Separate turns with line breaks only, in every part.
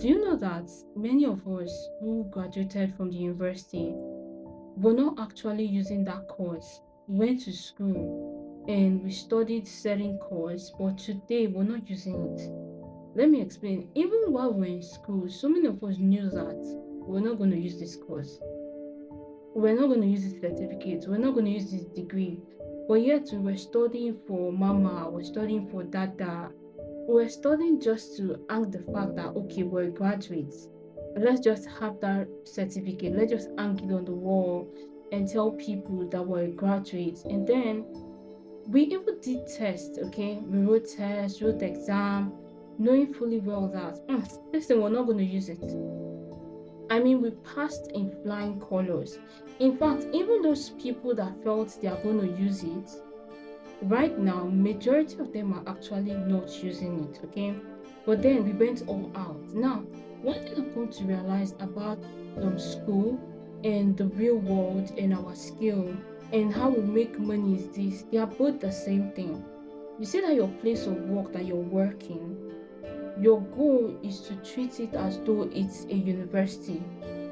Do you know that many of us who graduated from the university were not actually using that course? We went to school and we studied certain course, but today we're not using it. Let me explain. Even while we're in school, so many of us knew that we're not going to use this course. We're not going to use this certificate. We're not going to use this degree. But yet we were studying for mama, we're studying for dada, we're studying just to hang the fact that okay, we're graduates. Let's just have that certificate. Let's just hang it on the wall and tell people that we're graduates. And then we even did tests, okay? We wrote tests, wrote exam, knowing fully well that this thing we're not going to use it. I mean, we passed in flying colors. In fact, even those people that felt they are going to use it, right now majority of them are actually not using it, okay? But then we went all out. Now, one thing I've come to realize about school and the real world and our skill and how we make money is this: they are both the same thing. You see that your place of work that you're working, your goal is to treat it as though it's a university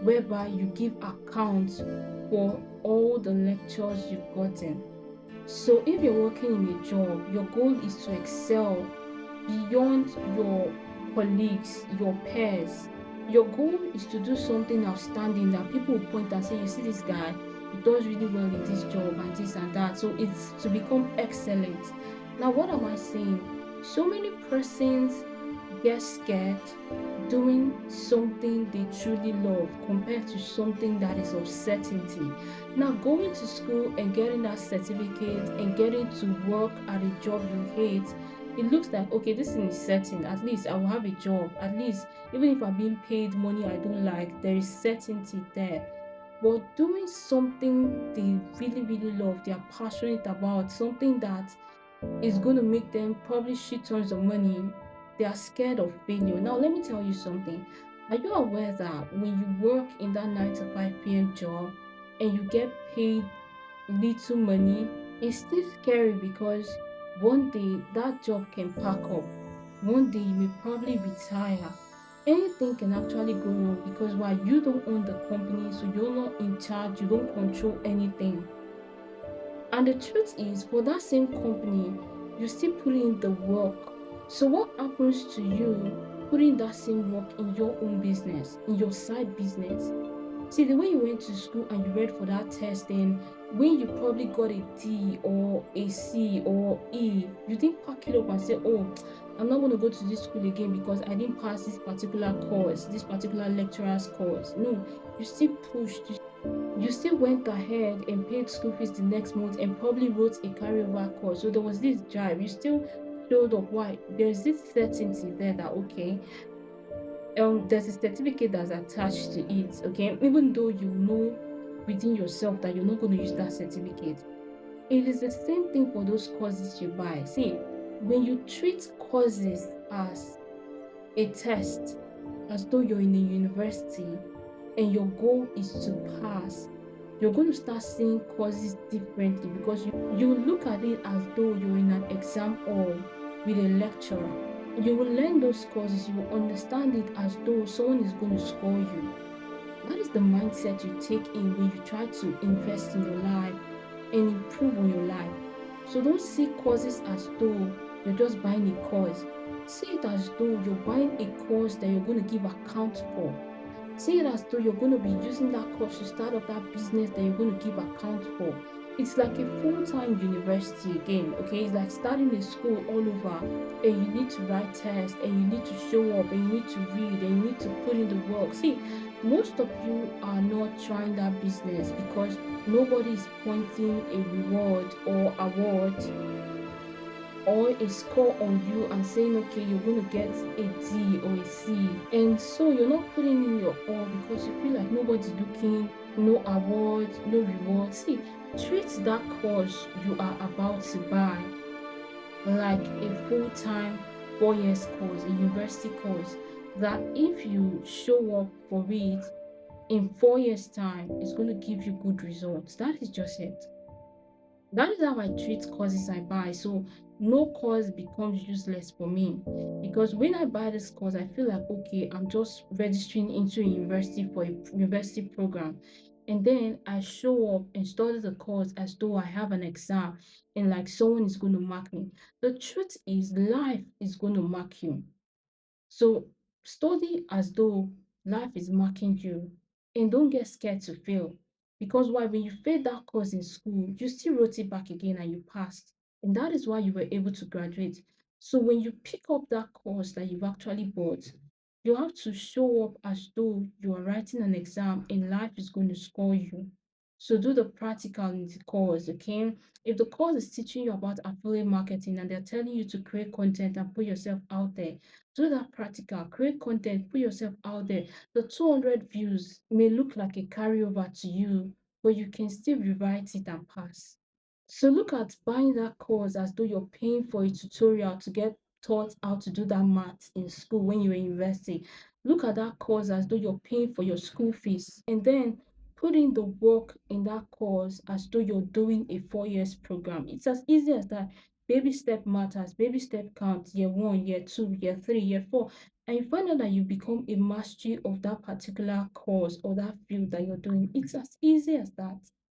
whereby you give accounts for all the lectures you've gotten. So if you're working in a job, your goal is to excel beyond your colleagues, your peers. Your goal is to do something outstanding that people will point and say, you see this guy, he does really well in this job and this and that. So it's to become excellent. Now, what am I saying? So many persons get scared doing something they truly love compared to something that is of certainty. Now, going to school and getting that certificate and getting to work at a job you hate, it looks like okay, this thing is certain. At least I will have a job. At least even if I'm being paid money I don't like, there is certainty there. But doing something they really, really love, they are passionate about, something that is going to make them probably shit tons of money, they are scared of failure. Now, let me tell you something. Are you aware that when you work in that 9 to 5 p.m. job and you get paid little money, it's still scary because one day that job can pack up. One day you may probably retire. Anything can actually go wrong because why, you don't own the company, so you're not in charge, you don't control anything. And the truth is, for that same company, you still put in the work. So what happens to you putting that same work in your own business, in your side business? See, the way you went to school and you read for that test, and when you probably got a D or a C or E, you didn't pack it up and say, oh, I'm not going to go to this school again because I didn't pass this particular course, this particular lecturer's course. No, you still pushed, you still went ahead and paid school fees the next month and probably wrote a carryover course. So there was this drive. You still showed up. Why? There's this certainty there that okay, there's a certificate that's attached to it. Okay, even though you know within yourself that you're not going to use that certificate. It is the same thing for those courses you buy. See, when you treat courses as a test, as though you're in a university and your goal is to pass, you're going to start seeing courses differently because you look at it as though you're in an exam hall with a lecturer. You will learn those courses, you will understand it as though someone is going to score you. That is the mindset you take in when you try to invest in your life and improve on your life. So don't see courses as though you're just buying a course. See it as though you're buying a course that you're going to give account for. See it as though you're going to be using that course to start up that business that you're going to give account for. It's like a full-time university again, okay? It's like starting a school all over, and you need to write tests, and you need to show up, and you need to read, and you need to put in the work. See, most of you are not trying that business because nobody is pointing a reward or award or a score on you and saying, okay, you're going to get a D or a C. And so you're not putting in your all because you feel like nobody's looking, no awards, no rewards. See, treat that course you are about to buy like a full-time 4 years course, a university course, that if you show up for it in 4 years' time, it's going to give you good results. That is just it. That is how I treat courses I buy. So no course becomes useless for me. Because when I buy this course, I feel like, okay, I'm just registering into a university for a university program. And then I show up and study the course as though I have an exam and like someone is going to mark me. The truth is, life is going to mark you. So study as though life is marking you and don't get scared to fail. Because why? When you failed that course in school, you still wrote it back again and you passed. And that is why you were able to graduate. So when you pick up that course that you've actually bought, you have to show up as though you are writing an exam and life is going to score you. So do the practical in the course, okay? If the course is teaching you about affiliate marketing and they're telling you to create content and put yourself out there, do that practical, create content, put yourself out there. The 200 views may look like a carryover to you, but you can still rewrite it and pass. So look at buying that course as though you're paying for a tutorial to get taught how to do that math in school when you're in university. Look at that course as though you're paying for your school fees and then put in the work in that course as though you're doing a 4 years program. It's as easy as that. Baby step matters, baby step counts, year one, year two, year three, year four. And you find out that you become a mastery of that particular course or that field that you're doing. It's as easy as that.